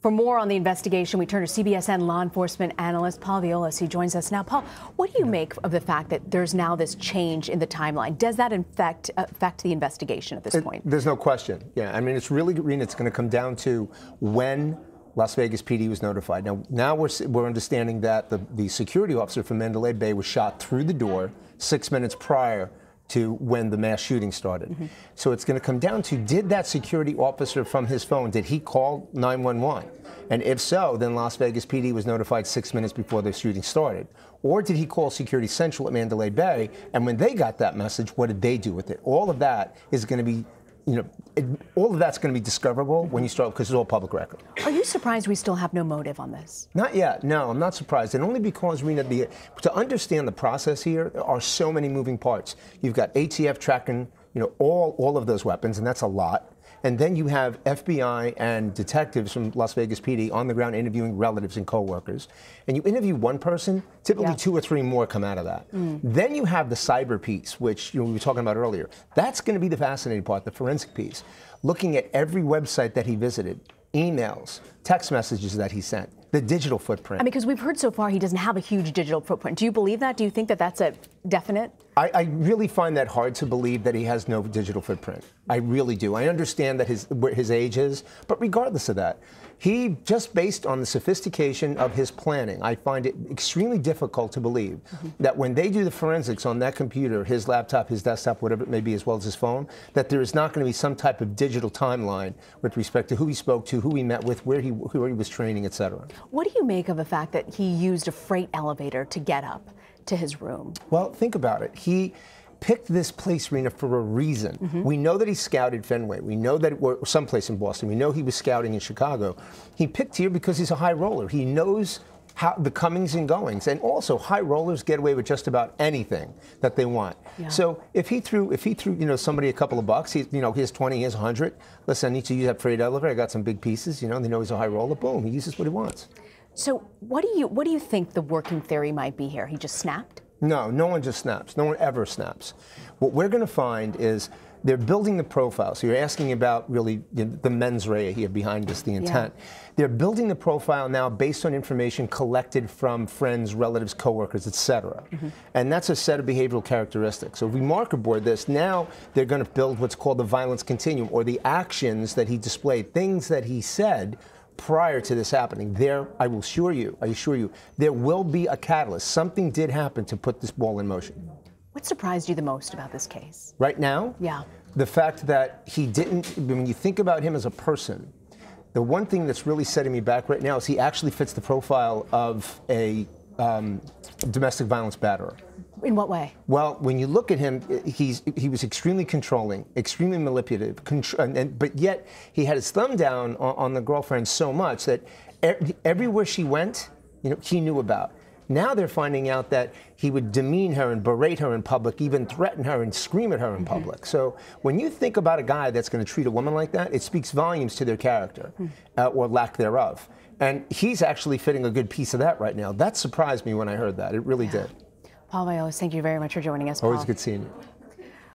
For more on the investigation, we turn to CBSN law enforcement analyst Paul Viollis. He joins us now. Paul, what do you make of the fact that there's now this change in the timeline? Does that affect the investigation at this point? There's no question. Yeah, I mean, it's really, Rena, it's going to come down to when Las Vegas PD was notified. Now we're understanding that the security officer from Mandalay Bay was shot through the door 6 minutes prior to when the mass shooting started. Mm-hmm. So it's going to come down to, did that security officer from his phone, did he call 911? And if so, then Las Vegas PD was notified 6 minutes before the shooting started. Or did he call Security Central at Mandalay Bay? And when they got that message, what did they do with it? All of that is going to be, all of that's going to be discoverable when you start, because it's all public record. Are you surprised we still have no motive on this? Not yet. No, I'm not surprised. And only because, Rena, to understand the process here, there are so many moving parts. You've got ATF tracking, all of those weapons, and that's a lot. And then you have FBI and detectives from Las Vegas PD on the ground interviewing relatives and coworkers. And you interview one person, typically 2 or 3 more come out of that. Then you have the cyber piece, which we were talking about earlier. That's going to be the fascinating part, the forensic piece. Looking at every website that he visited, emails, text messages that he sent, the digital footprint. I mean, because we've heard so far he doesn't have a huge digital footprint. Do you believe that? Do you think that that's a definite? I really find that hard to believe that he has no digital footprint. I really do. I understand that his age is, but regardless of that, he, just based on the sophistication of his planning, I find it extremely difficult to believe that when they do the forensics on that computer, his laptop, his desktop, whatever it may be, as well as his phone, that there is not going to be some type of digital timeline with respect to who he spoke to, who he met with, where he was training, etc. What do you make of the fact that he used a freight elevator to get up to his room? Well, think about it. He picked this place, Rena, for a reason. We know that he scouted Fenway. We know that we're someplace in Boston. We know he was scouting in Chicago. He picked here because he's a high roller. He knows how the comings and goings, and also high rollers get away with just about anything that they want. Yeah. So if he threw somebody a couple of bucks, he has 20, he has 100. Listen, I need to use that freight elevator. I got some big pieces. They know he's a high roller. Boom, he uses what he wants. So what do you think the working theory might be here? He just snapped? No, no one just snaps. No one ever snaps. What we're going to find is they're building the profile. So you're asking about really the mens rea here behind this, the intent. Yeah. They're building the profile now based on information collected from friends, relatives, coworkers, etc. And that's a set of behavioral characteristics. So if we marker board this, now they're going to build what's called the violence continuum, or the actions that he displayed, things that he said prior to this happening. I assure you, there will be a catalyst. Something did happen to put this ball in motion. What surprised you the most about this case? Right now? Yeah. The fact that he didn't, when you think about him as a person, the one thing that's really setting me back right now is he actually fits the profile of a domestic violence batterer. In what way? Well, when you look at him, he was extremely controlling, extremely manipulative, but yet he had his thumb down on the girlfriend so much that everywhere she went, he knew about. Now they're finding out that he would demean her and berate her in public, even threaten her and scream at her in public. So when you think about a guy that's going to treat a woman like that, it speaks volumes to their character or lack thereof. And he's actually fitting a good piece of that right now. That surprised me when I heard that. It really did. Paul Viollis, thank you very much for joining us, Paul. Always good seeing you.